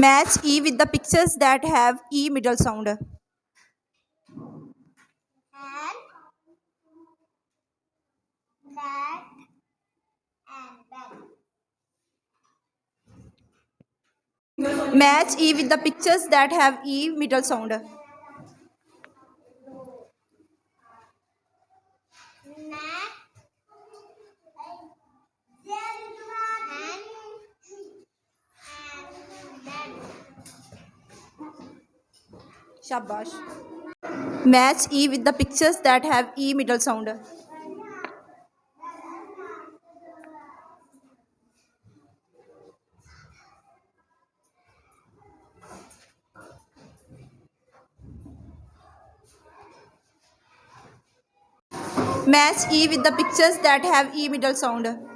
Match E with the pictures that have E middle sound. And that and that. Match E with the pictures that have E middle sound. Shabash. Match E with the pictures that have E middle sound. Match E with the pictures that have E middle sound.